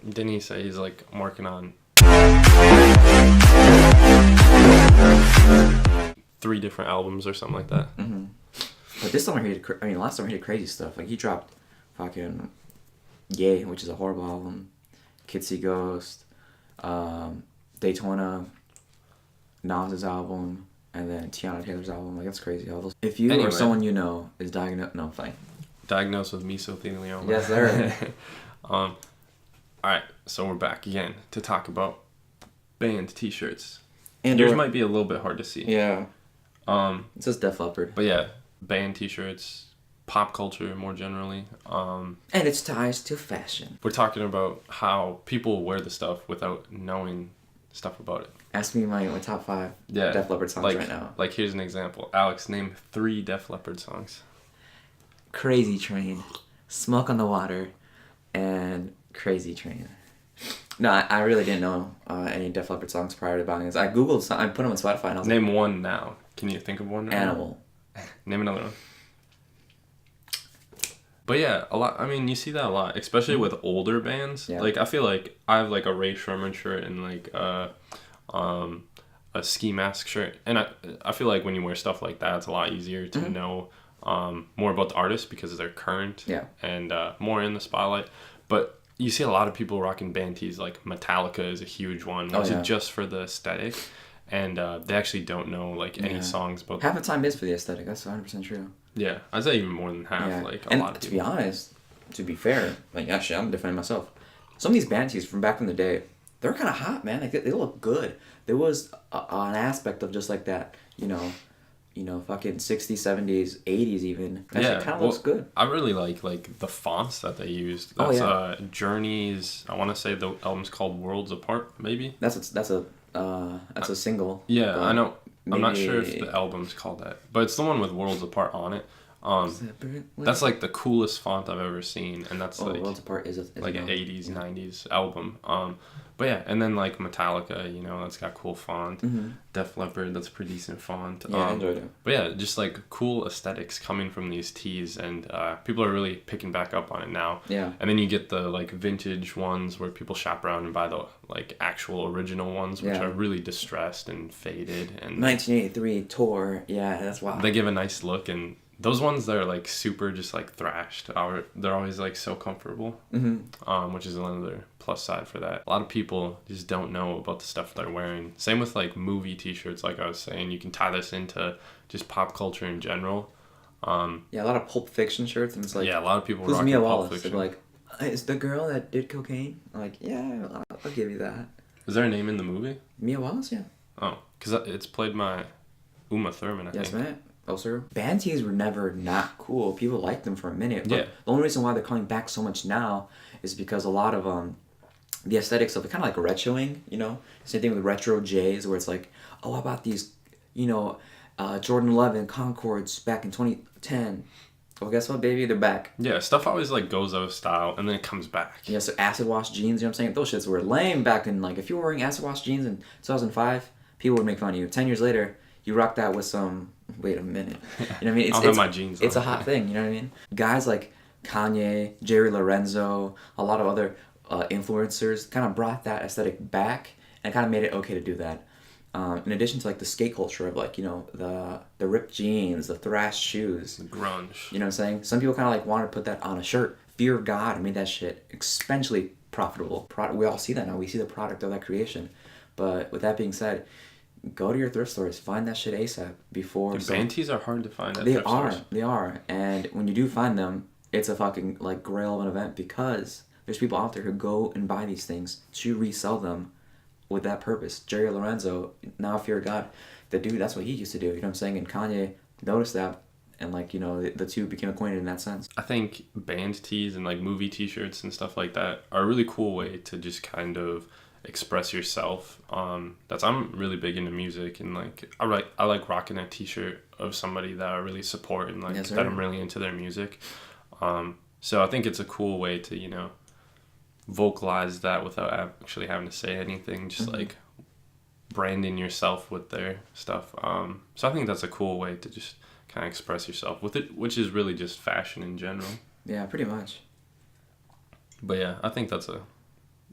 Didn't he say he's like working on 3 different albums or something like that? Mm-hmm. But this summer last summer he did crazy stuff. Like he dropped fucking Yay, which is a horrible album, Kids See Ghost, Daytona, Nas's album, and then Tiana Taylor's album. Like that's crazy. All those. If you or someone you know is diagnosed, no, fine. Diagnosed with mesothelioma. Yes, sir. All right, so we're back again to talk about band T-shirts. And yours might be a little bit hard to see. Yeah. It says Def Leppard. But yeah, band T-shirts, pop culture more generally. And its ties to fashion. We're talking about how people wear the stuff without knowing stuff about it. Ask me my top 5 Def Leppard songs right now. Like here's an example. Alex, name 3 Def Leppard songs. Crazy Train, Smoke on the Water, and Crazy Train. No, I really didn't know any Def Leppard songs prior to buying this. I googled some, I put them on Spotify and I was Name one now. Can you think of one? Animal. Name another one. But yeah, a lot. I mean, you see that a lot, especially with older bands. Yeah. Like I feel like I have like a Ray Sherman shirt and like a Ski Mask shirt, and I feel like when you wear stuff like that, it's a lot easier to know more about the artist because they're current and more in the spotlight. But you see a lot of people rocking band tees. Like Metallica is a huge one. Was it just for the aesthetic? And they actually don't know like any songs about. Half the time is for the aesthetic. That's 100% true. Yeah, I'd say even more than half. Yeah. Like and a lot of people. To be honest, to be fair, like actually I'm defending myself. Some of these band tees from back in the day, they're kind of hot, man. Like they look good. There was an aspect of just like that, you know, fucking 60s, 70s, 80s even. That shit kind of looks good. I really like the fonts that they used. That's Journey's. I want to say the album's called Worlds Apart. Maybe. That's a single. Yeah, I know. I'm not sure if the album's called that, but it's the one with Worlds Apart on it. That's like the coolest font I've ever seen, and that's like Worlds Apart is like an 80s, 90s album. But yeah, and then like Metallica, that's got cool font. Mm-hmm. Def Leppard, that's a pretty decent font. Yeah, I enjoyed it. But yeah, just like cool aesthetics coming from these tees, and people are really picking back up on it now. Yeah. And then you get the like vintage ones where people shop around and buy the like actual original ones, which are really distressed and faded. And 1983 tour, yeah, that's wild. They give a nice look, and those ones that are like super just like thrashed, they're always like so comfortable, which is another plus side for that. A lot of people just don't know about the stuff they're wearing. Same with like movie T-shirts, like I was saying. You can tie this into just pop culture in general. A lot of Pulp Fiction shirts, and it's like a lot of people. Who's Mia Wallace? They're like, is the girl that did cocaine? I'm like, yeah, I'll give you that. Is there a name in the movie? Mia Wallace, yeah. Oh, because it's played by Uma Thurman, I think. Yes, man. Also, band tees were never not cool. People liked them for a minute. But yeah. The only reason why they're coming back so much now is because a lot of the aesthetics of it, kind of like retroing, Same thing with retro J's, where it's like, oh, how about these, Jordan 11 Concords back in 2010. Well, guess what, baby? They're back. Yeah, stuff always like goes out of style and then it comes back. Yeah, so acid wash jeans, you know what I'm saying? Those shits were lame back in, like, if you were wearing acid wash jeans in 2005, people would make fun of you. 10 years later, you rock that with some, wait a minute. You know what I mean? I'll have my jeans It's on. a hot thing, you know what I mean? Guys like Kanye, Jerry Lorenzo, a lot of other influencers kind of brought that aesthetic back and kind of made it okay to do that. In addition to like the skate culture of like, the ripped jeans, the thrashed shoes. The grunge. You know what I'm saying? Some people kind of like want to put that on a shirt. Fear of God made that shit exponentially profitable. We all see that now. We see the product of that creation. But with that being said, go to your thrift stores. Find that shit ASAP before. Band tees are hard to find at thrift stores. They are. And when you do find them, it's a fucking like grail of an event because there's people out there who go and buy these things to resell them with that purpose. Jerry Lorenzo, now Fear of God, the dude, that's what he used to do. You know what I'm saying? And Kanye noticed that, and like, the two became acquainted in that sense. I think band tees and like movie T-shirts and stuff like that are a really cool way to just kind of express yourself. I'm really big into music, and like I like rocking a T-shirt of somebody that I really support and like that I'm really into their music. So I think it's a cool way to vocalize that without actually having to say anything, just like branding yourself with their stuff. So I think that's a cool way to just kind of express yourself with it, which is really just fashion in general. Yeah, pretty much. But yeah, I think that's a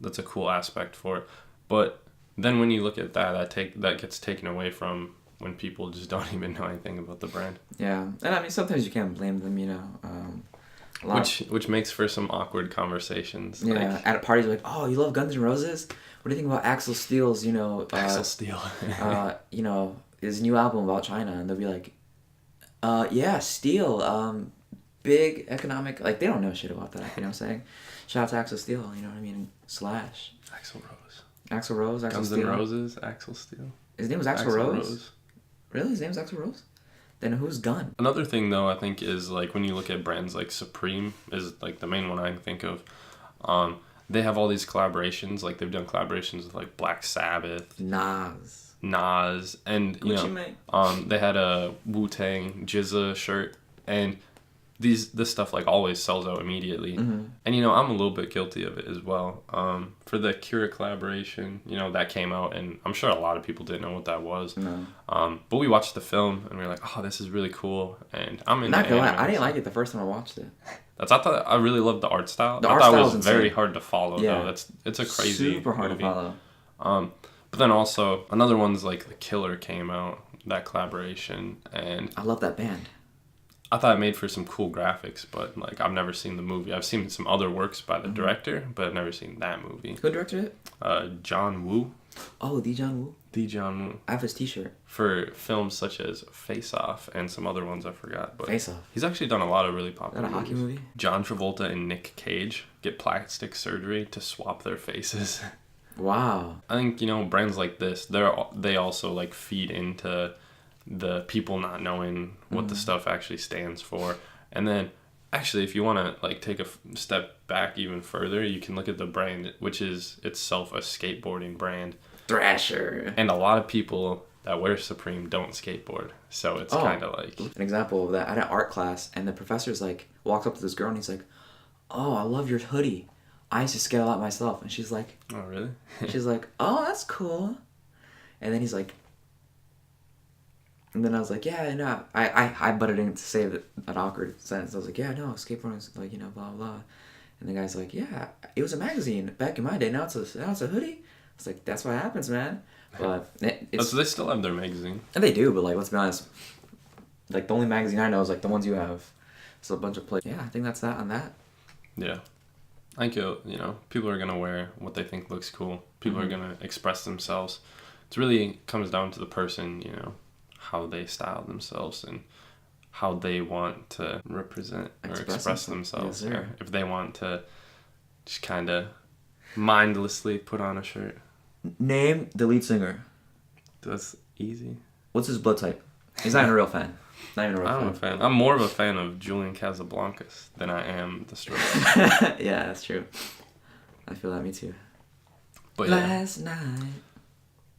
that's a cool aspect for it. But then when you look at that gets taken away from when people just don't even know anything about the brand. Yeah, and I mean sometimes you can't blame them, you know. Which makes for some awkward conversations. Yeah, at parties like, oh, you love Guns N' Roses? What do you think about Axl Steele's, you know, Axl Steel. you know, his new album about China? And they'll be like, yeah, Steel, big economic, like they don't know shit about that. You know what I'm saying? Shout out to Axl Steele. You know what I mean? Slash. Axl Rose. Axl Rose. Axl Guns Steele. N' Roses. Axl Steele. His name was Axl Rose. Really? His name was Axl Rose? Then who's Gun? Another thing though, I think is like when you look at brands like Supreme is like the main one I can think of. They have all these collaborations. Like they've done collaborations with like Black Sabbath, Nas, and you Gucci know, Mane. they had a Wu-Tang Jizza shirt, and this stuff like always sells out immediately. Mm-hmm. And you know, I'm a little bit guilty of it as well. For the Kira collaboration, you know, that came out, and I'm sure a lot of people didn't know what that was. No. But we watched the film and we were like, oh, this is really cool, and I'm into Not gonna lie, anime, I didn't so- like it the first time I watched it. I thought I really loved the art style. The I art thought it style was is very insane. hard to follow Yeah. though. It's a crazy Super hard movie. to follow. But then also another one's like The Killer came out, that collaboration, and I love that band. I thought it made for some cool graphics, but like I've never seen the movie. I've seen some other works by the director, but I've never seen that movie. Who directed it? John Woo. Oh, Dijon Woo. John Woo. I have his T-shirt. For films such as Face Off and some other ones I forgot. But Face Off. he's actually done a lot of really Is popular that a hockey movies. movie? John Travolta and Nick Cage get plastic surgery to swap their faces. Wow. I think, you know, brands like this, they also like feed into the people not knowing what the stuff actually stands for. And then actually, if you want to like take a step back even further, you can look at the brand, which is itself a skateboarding brand. Thrasher. And a lot of people that wear Supreme don't skateboard. So it's kind of like... An example of that, I had an art class, and the professor's like, walked up to this girl, and he's like, oh, I love your hoodie. I used to skate a lot myself. And she's like, Oh, really? she's like, oh, that's cool. And then he's like, and then I was like, yeah, no, I butted in to say that awkward sentence. I was like, yeah, no, skateboarding is like, you know, blah, blah. And the guy's like, yeah, it was a magazine back in my day. Now it's a hoodie. I was like, that's what happens, man. But it's... So they still have their magazine. And they do, but like, let's be honest. Like, the only magazine I know is like the ones you have. So a bunch of Yeah, I think that's that on that. Yeah. I think, you know, people are going to wear what they think looks cool. People are going to express themselves. It really comes down to the person, you know, how they style themselves and how they want to represent or express themselves. Yes, sir. If they want to just kind of mindlessly put on a shirt. Name the lead singer. That's easy. What's his blood type? He's not even a real fan. Not even a real I'm a fan. I'm more of a fan of Julian Casablancas than I am the Strokes. Yeah, that's true. I feel that, me too. But yeah. Last night.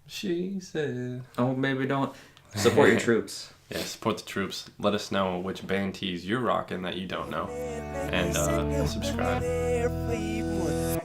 She said... Oh, baby, don't. Support your troops. Yeah, support the troops. Let us know which band tees you're rocking that you don't know. And subscribe. Oh,